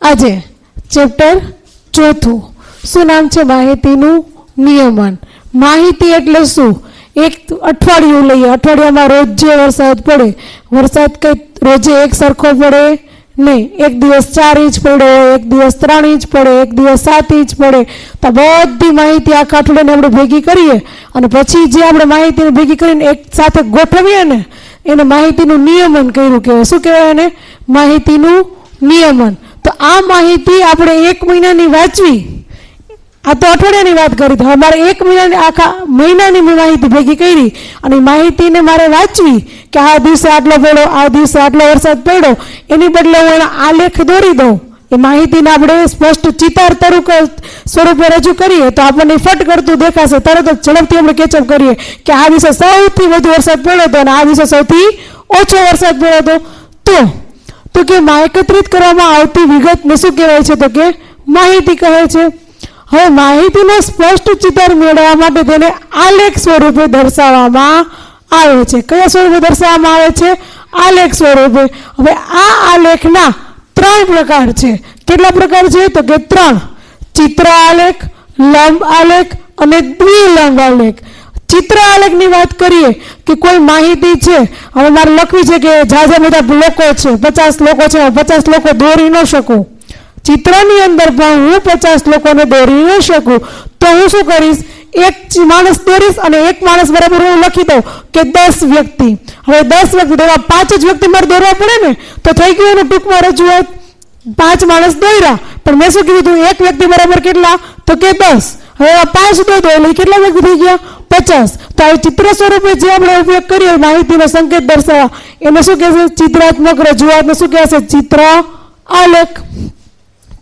આજે ચેપ્ટર ચોથું. શું નામ છે? માહિતીનું નિયમન. માહિતી એટલે શું? એક અઠવાડિયું લઈએ, અઠવાડિયામાં રોજ જે વરસાદ પડે, વરસાદ કંઈ રોજે એક સરખો પડે નહીં. એક દિવસ 4 ઇંચ પડ્યો, એક દિવસ 3 ઇંચ પડે, એક દિવસ 7 ઇંચ પડે. તો બધી માહિતી આખા અઠવાડિયાને આપણે ભેગી કરીએ અને પછી જે આપણે માહિતીને ભેગી કરીને એક સાથે ગોઠવીએ ને એને માહિતીનું નિયમન કર્યું કહેવાય. શું કહેવાય એને? માહિતીનું નિયમન. તો આ માહિતી આપણે 1 મહિનાની વાંચવી. આ તો અઠવાડિયાની વાત કરી. તો મારે 1 મહિનાની આખા મહિનાની માહિતી ભેગી કરી અને માહિતીને મારે વાંચવી કે આ દિવસે આટલો પડ્યો, આ દિવસે આટલો વરસાદ પડ્યો. એની બદલે હું એના આલેખ દોરી દઉં. એ માહિતીને આપણે સ્પષ્ટ ચિતાર સ્વરૂપે રજૂ કરીએ તો આપણને ફટ કરતું દેખાશે. તરત જ ઝડપથી આપણે કેચઅપ કરીએ કે આ દિવસે સૌથી વધુ વરસાદ પડ્યો હતો અને આ દિવસે સૌથી ઓછો વરસાદ પડ્યો હતો. તો કે એકત્રિત કરવામાં આવતી વિગતને શું કહેવાય છે? તો કે માહિતી કહે છે. હવે માહિતીનો સ્પષ્ટ ચિતાર મેળવવા માટે તેને આલેખ સ્વરૂપે દર્શાવવામાં આવે છે. કયા સ્વરૂપે દર્શાવવામાં આવે છે? આલેખ સ્વરૂપે. હવે આ આલેખના 3 પ્રકાર છે. કેટલા પ્રકાર છે? તો કે 3. ચિત્ર આલેખ, લંબ આલેખ અને દ્વિલંબ આલેખ. ચિત્ર આલેખની વાત કરીએ કે કોઈ માહિતી છે, હવે મારે લખવી છે કે ઝાઝા બધા લોકો છે, 50 લોકો છે, 50 લોકો દોરી ન શકું. ચિત્રની અંદર પણ હું 50 લોકોને દોરી ન શકું. તો હું શું કરીશ? એક માણસ દોરીશ અને એક માણસ બરાબર હું લખી દઉં કે 10 વ્યક્તિ. હવે 10 વ્યક્તિ તો 5 જ વ્યક્તિ મારે દોરવા પડે ને. તો થઈ ગયું એનું ટૂંકમાં રજૂઆત. 5 માણસ દોર્યા, પણ મેં શું કીધું? એક વ્યક્તિ બરાબર કેટલા? તો કે 10. હવે 5 દો એટલે કેટલા વ્યક્તિ થઈ ગયા? 50. તો આ ચિત્ર સ્વરૂપે જે આપણે ઉપયોગ કરીએ માહિતીનો સંકેત દર્શાવવા એને શું કહેશે? ચિત્રાત્મક રજૂઆતને શું કહેશે? ચિત્ર આલેખ.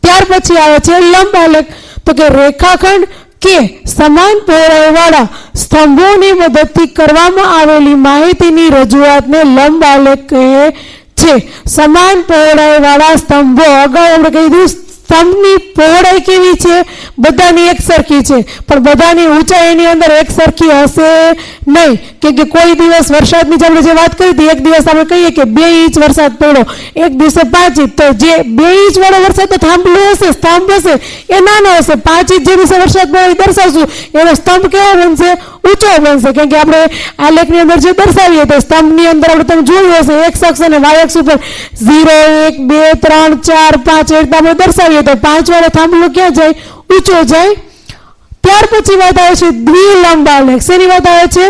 ત્યાર પછી આવે છે લંબ આલેખ. તો કે રેખાખંડ કે સમાન પહોળાઈવાળા સ્તંભોની મદદથી કરવામાં આવેલી માહિતીની રજૂઆતને લંબ આલેખ કહે છે. સમાન પહોળાઈવાળા સ્તંભો. અગાઉ આપણે કહી દીધું સ્તંભની પહોળાઈ કેવી છે? બધાની એક સરખી છે, પણ બધાની ઊંચાઈની અંદર એક સરખી હશે નહીં. કેમ કે કોઈ દિવસ વરસાદની આપણે જે વાત કરી હતી, એક દિવસ આપણે કહીએ કે 2 ઇંચ વરસાદ પડ્યો, એક દિવસે 5 ઇંચ. તો જે 2 ઇંચ વાળો વરસાદ તો થાંભલો હશે, સ્તંભ હશે, એ નાનો હશે. 5 ઇંચ જે દિવસે વરસાદ પડ્યો દર્શાવશું એનો સ્તંભ કેવો બનશે? ઊંચો બનશે. કેમ કે આપણે આલેખની અંદર જે દર્શાવીએ તો સ્તંભની અંદર આપણે તમે જોયું હશે એક અક્ષ અને વાય અક્ષ ઉપર 0, 1, 2, 3, 4, 5 એ રીતે આપણે દર્શાવીએ તો 5 વાળો થાંભલો ક્યાં જાય? ઊંચો જાય. ત્યાર પછી વાત આવે છે દ્વિલંબ આલેખ. શેની વાત આવે છે?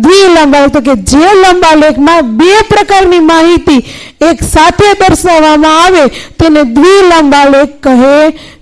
દ્વિલંબ આલેખ. તો કે જે લંબ આલેખમાં 2 પ્રકારની માહિતી એક સાથે દર્શાવવામાં આવે તેને દ્વિલંબ આલેખ કહે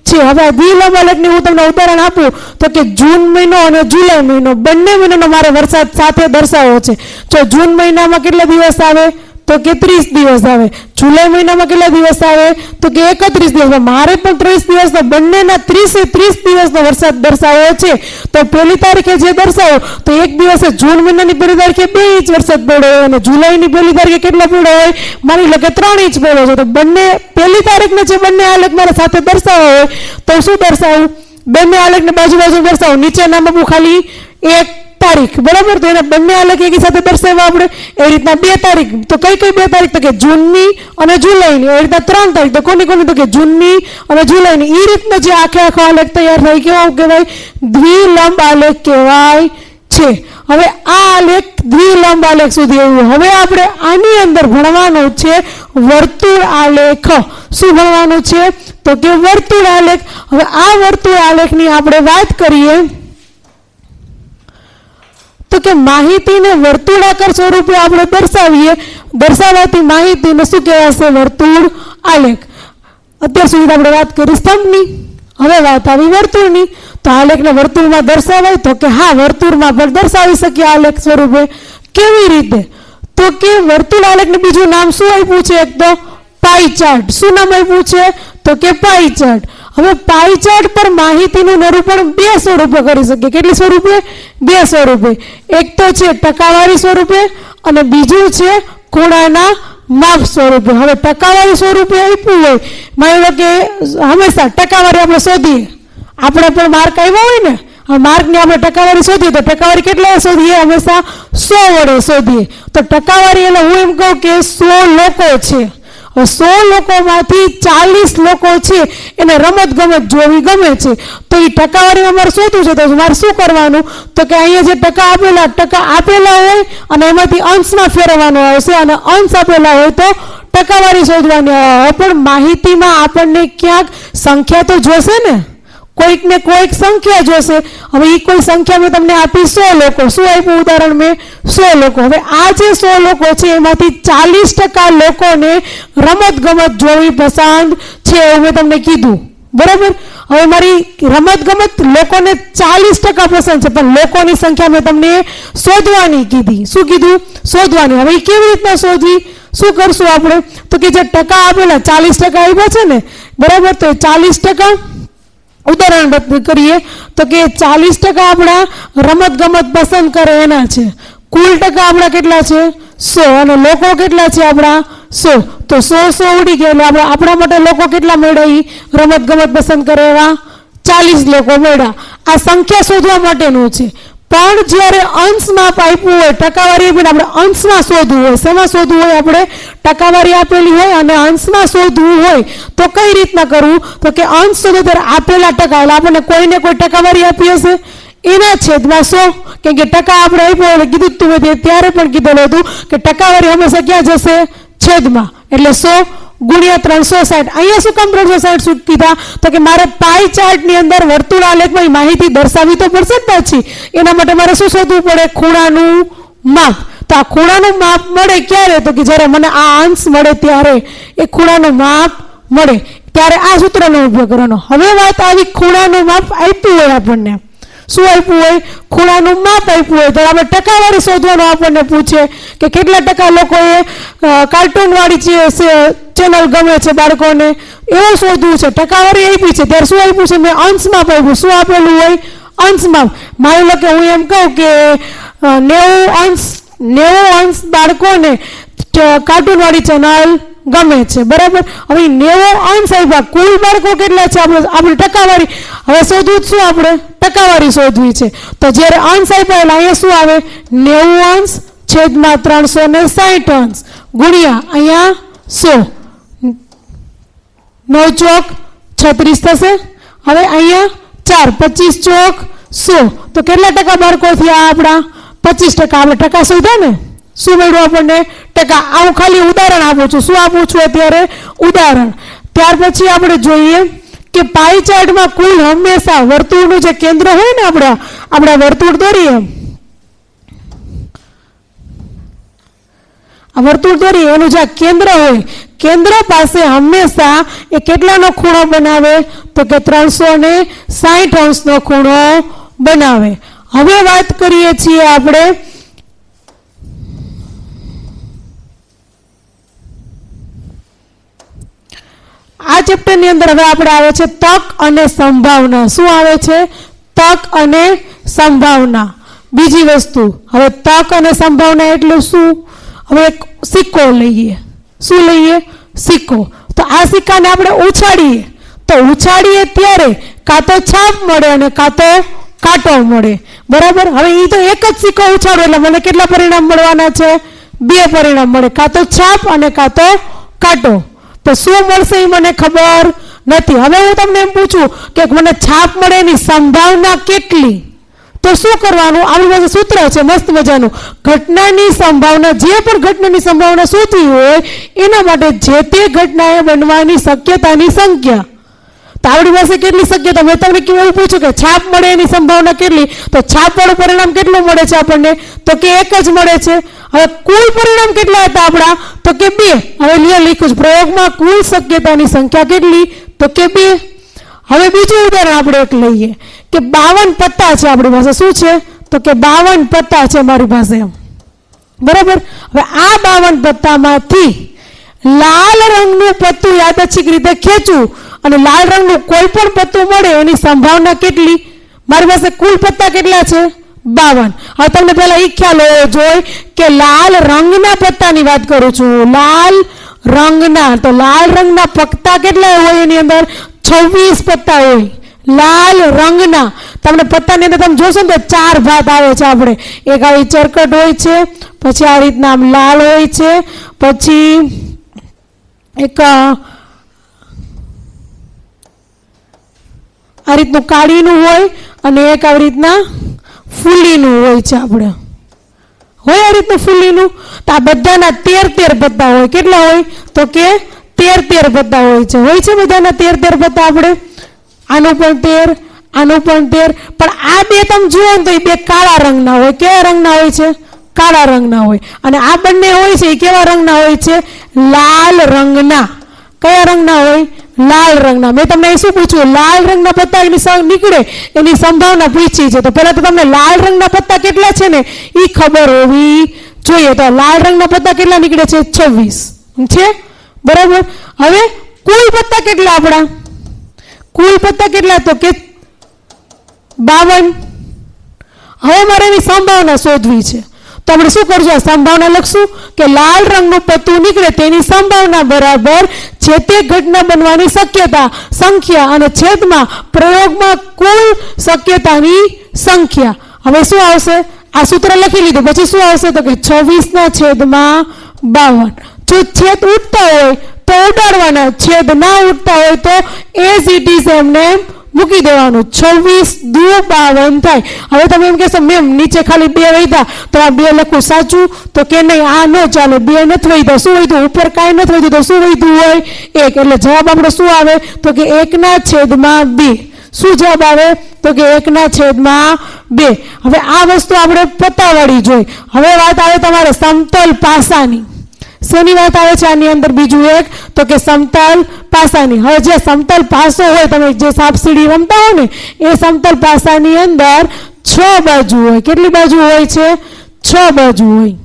છે. હવે દ્વિલંબ આલેખની હું તમને ઉદાહરણ આપું તો કે જૂન મહિનો અને જુલાઈ મહિનો બંને મહિનાનો મારે વરસાદ સાથે દર્શાવવો છે. જો જૂન મહિનામાં કેટલા દિવસ આવે? તો કે 30 દિવસ આવે. જુલાઈ મહિનામાં કેટલા દિવસ આવે? તો કે 31 દિવસ. મારે પણ 30 દિવસનો બંનેના 30 દિવસનો વરસાદ દર્શાવ્યો છે. તો પહેલી તારીખે જે દર્શાવો તો એક દિવસે જૂન મહિનાની પહેલી તારીખે 2 ઇંચ વરસાદ પડ્યો હોય અને જુલાઈની પહેલી તારીખે કેટલો પડ્યો હોય? માની લો કે 3 ઇંચ પડ્યો છે. તો બંને પહેલી તારીખને જે બંને આલેખ મારે સાથે દર્શાવવા હોય તો શું દર્શાવું? બંને આલેખને બાજુ દર્શાવું. નીચે નામ આપું ખાલી 1 તારીખ, બરાબર? તો એના બંને આલેખ એકી સાથે દર્શાવવા આપણે. એ રીતના 2 તારીખ. તો કઈ 2 તારીખ? તો કે જૂનની અને જુલાઈની. એ રીતના 3 તારીખ. તો કોની? તો કે જૂનની અને જુલાઈની. એ રીતનો જે આખો આલેખ તૈયાર થાય કેવો કહેવાય? દ્વિલંબ આલેખ કહેવાય છે. હવે આ આલેખ દ્વિલંબ આલેખ સુધી આવ્યું. હવે આપણે આની અંદર ભણવાનું છે વર્તુળ આલેખ. શું ભણવાનું છે? તો કે વર્તુળ આલેખ. હવે આ વર્તુળ આલેખની આપણે વાત કરીએ તો કે માહિતીને વર્તુળાકાર સ્વરૂપે આપણે દર્શાવાતી માહિતીને શું કહેવાશે? વર્તુળ આલેખ. અત્યાર સુધી આપણે વાત કરી સ્તંભની, હવે વાત આવી વર્તુળની. તો આલેખને વર્તુળમાં દર્શાવાય? તો કે હા, વર્તુળમાં પણ દર્શાવી શકીએ આલેખ સ્વરૂપે. કેવી રીતે? તો કે વર્તુળ આલેખને બીજું નામ શું આપ્યું છે? એક તો પાઈ ચાર્ટ. શું નામ આપ્યું છે? તો કે પાઈ ચાર્ટ. હવે પાઈ ચાર્ટ પર માહિતીનું નિરૂપણ 2 સ્વરૂપે કરી શકીએ. કેટલી સ્વરૂપે? 2 સ્વરૂપે. એક તો છે ટકાવારી સ્વરૂપે અને બીજું છે ખૂણાના માપ સ્વરૂપે. હવે ટકાવારી સ્વરૂપે આપ્યું હોય, માની લો કે હંમેશા ટકાવારી આપણે શોધીએ, આપણે પણ માર્ક આવ્યા હોય ને, માર્કની આપણે ટકાવારી શોધીએ તો ટકાવારી કેટલા શોધીએ? હંમેશા 100 વડે શોધીએ. તો ટકાવારી એટલે હું એમ કહું કે 100 લોકો છે હવે 100 લોકોમાંથી 40 લોકો છે એને રમત ગમત જોવી ગમે છે, તો એ ટકાવારીમાં મારે શોધવું છે. તો મારે શું કરવાનું, તો કે અહીંયા જે ટકા આપેલા હોય અને એમાંથી અંશમાં ફેરવવાનો આવશે, અને અંશ આપેલા હોય તો ટકાવારી શોધવાની આવે. પણ માહિતીમાં આપણને ક્યાંક સંખ્યા તો જોશે ને, કોઈક ને કોઈક સંખ્યા જોશે. હવે એ કોઈ સંખ્યા મેં તમને આપી 100 લોકો. શું આપ્યું ઉદાહરણ મેં? 100 લોકો. હવે આ જે 100 લોકો છે એમાંથી 40% લોકોને રમત ગમત જોવી પસંદ છે એવું મેં તમને કીધું, બરાબર. હવે મારી રમત ગમત લોકોને 40% પસંદ છે, પણ લોકોની સંખ્યા મેં તમને શોધવાની કીધી. શું કીધું? શોધવાની. હવે એ કેવી રીતના શોધવી? શું કરશું આપણે? તો કે જે ટકા આપેલા 40% આપ્યા છે ને, બરાબર, તો 40% ઉદાહરણ કરીએ તો કે 40% આપણા રમત ગમત પસંદ કરે એના છે. કુલ ટકા આપણા કેટલા છે? 100. અને લોકો કેટલા છે આપણા? 100. તો 100 ઉડી ગયા એટલે આપણા માટે લોકો કેટલા મળ્યા? રમત ગમત પસંદ કરે એવા 40 લોકો મળ્યા. આ સંખ્યા શોધવા માટેનું છે. પણ જ્યારે અંશ માપ આપ્યું હોય, ટકાવારી આપીને આપણે અંશમાં શોધવું હોય, શેમાં શોધવું હોય? આપણે ટકાવારી આપેલી હોય અને અંશમાં શોધવું હોય તો કઈ રીતના કરવું? તો કે અંશ શોધો ત્યારે આપેલા ટકા, એટલે આપણને કોઈને કોઈ ટકાવારી આપી હશે એના છેદમાં 100. કેમ કે ટકા આપણે આપ્યો એટલે કીધું તું ત્યારે પણ કીધેલું હતું કે ટકાવારી હંમેશા ક્યાં જશે? છેદમાં. એટલે 100 ગુણ્યા 360. અહીંયા શું કામ 360 કીધા? તો કે મારે પાઈ ચાર્ટની અંદર વર્તુળ આલેખમાં માહિતી દર્શાવવી તો પડશે જ પાછી. એના માટે મારે શું શોધવું પડે? ખૂણાનું માપ. તો આ ખૂણાનું માપ મળે ક્યારે? તો કે જ્યારે મને આ અંશ મળે ત્યારે એ ખૂણાનું માપ મળે, ત્યારે આ સૂત્રનો ઉપયોગ કરવાનો. હવે વાત આવી ખૂણાનું માપ આપ્યું હોય આપણને, શું આપ્યું હોય? ખૂણાનું માપ આપ્યું હોય તો આપણે ટકાવારી શોધવાનું આપણને પૂછે કે કેટલા ટકા લોકોએ કાર્ટૂનવાળી ચેનલ ગમે છે બાળકોને, એવું શોધવું છે. ટકાવારી આપી છે ત્યારે શું આપ્યું છે? મેં અંશ માપ આપ્યું. શું આપેલું હોય? અંશ માપ. માની લો કે હું એમ કહું કે 90 અંશ બાળકોને કાર્ટૂનવાળી ચેનલ ગમે છે, બરાબર. હવે 90 અંશ આપ્યા, કુલ બાળકો કેટલા છે? આપણે ટકાવારી હવે શોધવું શું? આપણે ટકાવારી શોધવી છે. તો જ્યારે અંશ આપ્યા એટલે અહીંયા શું આવે? 90 અંશ છેદમાં 360 અંશ ગુણ્યા અહીંયા 100. 9 ચોક 36 થશે. હવે અહીંયા 4, 25 ચોક 100. તો કેટલા ટકા બાળકો થયા આપણા? 25%. આપણે ટકા શોધ્યા ને, શું મળ્યું આપણને? ટકા. આવું ખાલી ઉદાહરણ આપું છું. શું આપું છું અત્યારે? ઉદાહરણ. ત્યાર પછી આપણે જોઈએ કે પાઈ ચાર્ટમાં કુલ હંમેશા વર્તુળનું જે કેન્દ્ર હોય ને, આપણે વર્તુળ દોરીએ, આ વર્તુળ દોરીએ એનું જે કેન્દ્ર હોય, કેન્દ્ર પાસે હંમેશા એ કેટલાનો ખૂણો બનાવે? તો કે 360 અંશનો ખૂણો બનાવે. હવે વાત કરીએ છીએ આપણે આ ચેપ્ટરની અંદર. હવે આપણે આવે છે તક અને સંભાવના. શું આવે છે? તક અને સંભાવના. બીજી વસ્તુ, હવે તક અને સંભાવના એટલે શું? હવે એક સિક્કો લઈએ. શું લઈએ? સિક્કો. તો આ સિક્કાને આપણે ઉછાળીએ, તો ઉછાળીએ ત્યારે કાં તો છાપ મળે અને કાં તો કાંટો મળે, બરાબર. હવે એ તો એક જ સિક્કો ઉછાળો એટલે મને કેટલા પરિણામ મળવાના છે? 2 પરિણામ મળે, કાં તો છાપ અને કાં તો કાંટો. તો શું મળશે એ મને ખબર નથી. હવે હું તમને એમ પૂછું કે મને છાપ મળે એની સંભાવના કેટલી? તો શું કરવાનું? આપણી પાસે સૂત્ર છે મસ્ત મજાનું. ઘટનાની સંભાવના, જે પણ ઘટનાની સંભાવના શોધવી હોય એના માટે જે તે ઘટનાએ બનવાની શક્યતાની સંખ્યા. તો આપણી પાસે કેટલી શક્યતા? મેં તમને કેવું પૂછ્યું કે છાપ મળે એની સંભાવના કેટલી? તો છાપવાળું પરિણામ કેટલું મળે છે આપણને? તો કે 1 જ મળે છે. હવે કુલ પરિણામ કેટલા હતા આપણા? તો કે 2. હવે લખ્યું છે પ્રયોગમાં કુલ શક્યતાની સંખ્યા કેટલી? તો કે 2. હવે બીજું ઉદાહરણ આપણે એક લઈએ કે 52 પત્તા છે આપણી પાસે. શું છે? તો કે 52 પત્તા છે મારી પાસે, બરાબર. હવે આ 52 પત્તામાંથી લાલ રંગનું પત્તું યાદચ્છિક રીતે ખેંચવું અને લાલ રંગનું કોઈ પણ પત્તું મળે એની સંભાવના કેટલી? મારી પાસે કુલ પત્તા કેટલા છે? 52. હવે તમને પહેલા એ ખ્યાલ હોવો જોઈએ કે લાલ રંગના પત્તાની વાત કરું છું. લાલ રંગના, તો લાલ રંગના પત્તા કેટલા હોય? એની અંદર 26 પત્તા હોય. લાલ રંગના તમને પત્તાની અંદર તમે જોશો ને તો 4 ભાત આવે છે. આપણે એક આવી ચરકટ હોય છે, પછી આ રીતના આમ લાલ હોય છે, પછી એક આ રીતનું કાળીનું હોય અને એક આવી રીતના ફૂલીનું હોય છે. આપણે હોય આ રીતનું ફૂલીનું. તો આ બધાના 13 પત્તા હોય. કેટલા હોય? તો કે 13 પત્તા હોય છે. હોય છે બધાના 13 પત્તા. આપણે આનું પણ 13, આનું પણ 13. પણ આ બે તમે જુઓ ને તો એ બે કાળા રંગના હોય. કેવા રંગના હોય છે? કાળા રંગના હોય. અને આ બંને હોય છે એ કેવા રંગના હોય છે? લાલ રંગના. કયા રંગના હોય? લાલ રંગના. મેં તમને શું પૂછ્યું? લાલ રંગના પત્તા નીકળે એની સંભાવના પૂછી છે. તો પહેલા તો તમને લાલ રંગના પત્તા કેટલા છે ને એ ખબર હોવી જોઈએ. તો લાલ રંગના પત્તા કેટલા નીકળે છે? 26 છે. બરાબર. હવે કુલ પત્તા કેટલા આપણા? કુલ પત્તા કેટલા? તો કે 52. હવે મારે એની સંભાવના શોધવી છે. તો આપણે શું કરશું? આ સંભાવના લખશું કે લાલ રંગનું પત્તું નીકળે તેની સંભાવના બરાબર જે તે ઘટના બનવાની શક્યતા સંખ્યા અને છેદમાં પ્રયોગમાં કુલ શક્યતાની સંખ્યા. હવે શું આવશે? આ સૂત્ર લખી લીધું. પછી શું આવશે? તો કે 26/52. જો છેદ ઉડતા હોય તો ઉડાડવાના, છેદ ના ઉડતા હોય તો એઝ ઇટ ઇઝ એમને મૂકી દેવાનું. 26×52 થાય. હવે તમે એમ કહેશો મેમ નીચે ખાલી 2 વધ્યા તો આ 2 લખવું સાચું? તો કે નહીં, આ ન ચાલે. 2 નથી વધ્યા. શું વધ્યું? ઉપર કાંઈ નથી વધ્યું. તો શું વધ્યું હોય? 1. એટલે જવાબ આપણો શું આવે? તો કે 1/2. શું જવાબ આવે? તો કે 1/2. હવે આ વસ્તુ આપણે પત્તાવાળી જોઈ. હવે વાત આવે તમારે સમતલ પાસાની. શેની વાત આવે છે આની અંદર? બીજું એક તો કે સમતલ પાસાની. હવે જે સમતલ પાસો હોય, તમે જે સાપસીડી રમતા હોય ને એ સમતલ પાસાની અંદર 6 બાજુ હોય. કેટલી બાજુ હોય છે? 6 બાજુ હોય.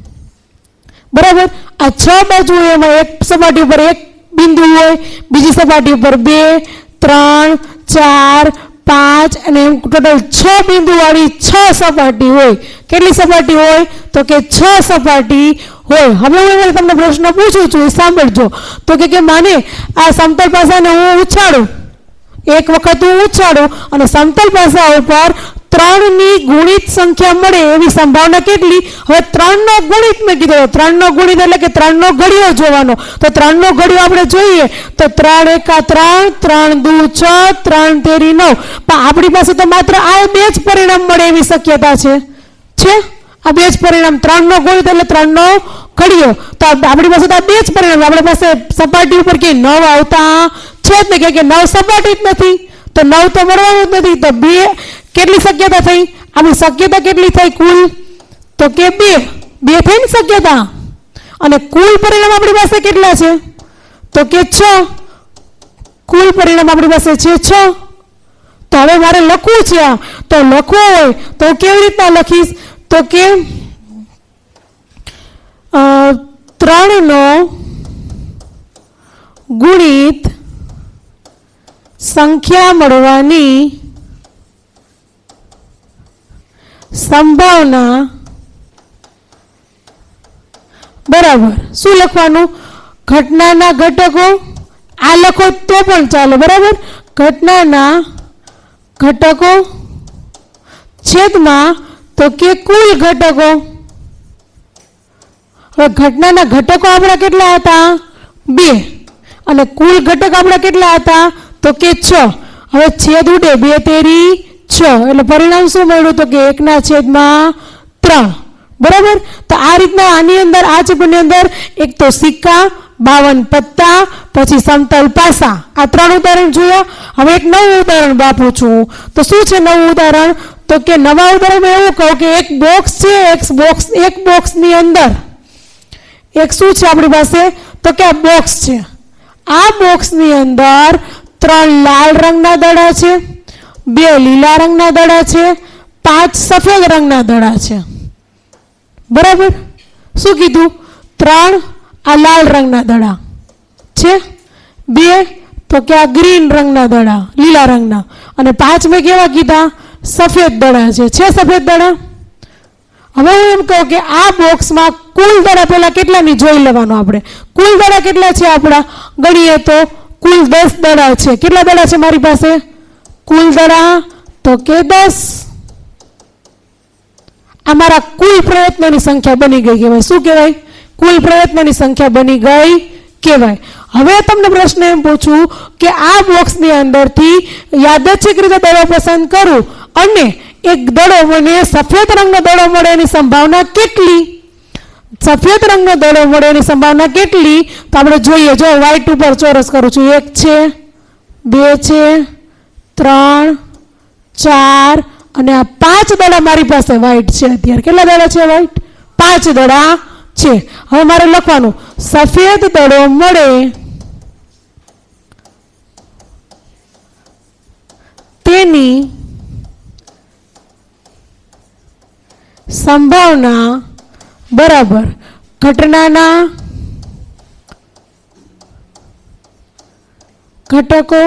બરાબર. આ 6 બાજુ એમાં એક સપાટી ઉપર એક બિંદુ હોય, બીજી સપાટી ઉપર 2, 3, 4, 5 અને એમ ટોટલ 6 બિંદુ વાળી 6 સપાટી હોય. કેટલી સપાટી હોય? તો કે 6 સપાટી હોય. હવે હું તમને પ્રશ્ન પૂછું છું, એ સાંભળજો. તો કે માને આ સમતલ પાસાને હું ઉછાળું, એક વખત હું ઉછાળું અને સમતલ પાસા ઉપર 3ની ગુણિત સંખ્યા મળે એવી સંભાવના કેટલી? હવે 3નો ગુણિત મેં કીધો. 3નો ગુણિત એટલે કે 3નો ઘડિયો જોવાનો. તો 3નો ઘડિયો આપણે જોઈએ તો 3 એકા 3, 3 દુ 6, 3 તેરી 9. પણ આપણી પાસે તો માત્ર આ 2 જ પરિણામ મળે એવી શક્યતા છે. આ 2 જ પરિણામ. 3નો ગુણિત એટલે 3નો ઘડિયો. તો આપણી પાસે તો આ 2 જ પરિણામ. આપણી પાસે સપાટી ઉપર કે 9 આવતા છે જ ને, કે 9 સપાટી જ નથી. તો 9 તો મળવાનું જ નથી. તો 2 કેટલી શક્યતા થઈ? આપણી શક્યતા કેટલી થઈ કુલ? તો કે 2 થઈ ને શક્યતા. અને કુલ પરિણામ આપણી પાસે કેટલા છે? તો કે 6. કુલ પરિણામ આપણી પાસે છે 6. તો હવે મારે લખવું છે આ. તો લખવું હોય તો કેવી રીતના લખીશ? તો કે 3નો ગુણિત સંખ્યા મળવાની સંભાવના બરાબર. શું લખવાનું? ઘટનાના ઘટકો. આ લખો તો પણ ચાલે. બરાબર. ઘટનાના ઘટકો છેદમાં તો કે કુલ ઘટકો. હવે ઘટનાના ઘટકો આપણા કેટલા હતા? 2. અને કુલ ઘટક આપણા કેટલા હતા? તો કે 6. હવે છેદ ઉડે 2 તેરી 6. એટલે પરિણામ શું મળ્યું? તો કે 1/3. બરાબર. તો આ રીતના આની અંદર આ ચેપ્ટરની અંદર એક તો સિક્કા, 52 પત્તા, પછી સમતલ પાસા, આ 3 ઉદાહરણ જોયા. હવે એક નવું ઉદાહરણ આપું છું. તો શું છે નવું ઉદાહરણ? તો કે નવા ઉદાહરણમાં એવું કહું કે એક બોક્સ છે. એક બોક્સની અંદર એક શું છે આપણી પાસે? તો કે આ બોક્સ છે. આ બોક્સની અંદર 3 લાલ રંગના દડા છે, 2 લીલા રંગના દડા છે, 5 સફેદ રંગના દડા છે. બરાબર. શું કીધું? 3 આ લાલ રંગના દડા છે, 2 તો કે આ ગ્રીન રંગના દડા, લીલા રંગના, અને 5 મેં કેવા કીધા? સફેદ દડા છે સફેદ દડા. હવે હું એમ કહું કે આ બોક્સમાં કુલ દડા પહેલા કેટલાની જોઈ લેવાનું આપણે. કુલ દડા કેટલા છે આપણા? ગણીએ તો કુલ 10 દડા છે. કેટલા દડા છે મારી પાસે? કુલ દડા તો કે 10. આ મારા કુલ પ્રયત્નોની સંખ્યા બની ગઈ કહેવાય. શું કહેવાય? કુલ પ્રયત્નોની સંખ્યા બની ગઈ કહેવાય. હવે તમને પ્રશ્ન એમ પૂછું કે આ બોક્સની અંદરથી યાદચ્છિક રીતે દડો પસંદ કરું અને એક દડો મને સફેદ રંગનો દડો મળે એની સંભાવના કેટલી? સફેદ રંગનો દડો મળે એની સંભાવના કેટલી? તો આપણે જોઈએ. જો વ્હાઈટ ઉપર ચોરસ કરું છું. 1 છે, 2 છે, 3, 4 અને આ 5 દડા મારી પાસે વ્હાઈટ છે. અત્યારે કેટલા દડા છે વ્હાઈટ? 5 દડા છે. હવે મારે લખવાનું સફેદ દડો મળે તેની સંભાવના બરાબર ઘટનાના ઘટકો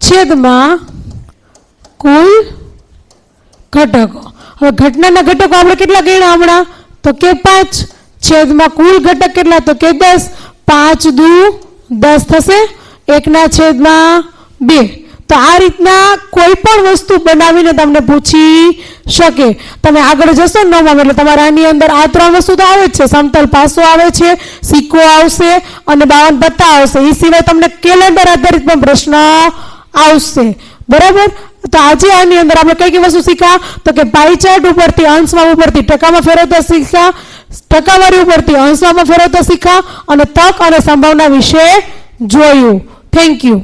છેદમાં કુલ ઘટકો. હવે ઘટનાના ઘટકો આપણે કેટલા ગણ્યા હમણાં? તો કે 5. છેદમાં કુલ ઘટક કેટલા? તો કે 10. 5 દુ 10 થશે. 1/2. તો આ રીતના કોઈ પણ વસ્તુ બનાવીને તમને પૂછી શકે. તમે આગળ જશો ને 9માં એટલે તમારે આની અંદર આ 3 વસ્તુ તો આવે જ છે. સમતલ પાસો આવે છે, સિક્કો આવશે અને 52 પત્તા આવશે. એ સિવાય તમને કેલેન્ડર આધારિત પણ પ્રશ્ન આવશે. બરાબર? તો આજે આની અંદર આપણે કઈ કઈ વસ્તુ શીખ્યા? તો કે પાઈ ચાર્ટ ઉપરથી અંશમાં ઉપરથી ટકામાં ફેરવતા શીખ્યા, ટકાવારી ઉપરથી અંશમાં ફેરવતા શીખ્યા અને તક અને સંભાવના વિશે જોયું. Thank you.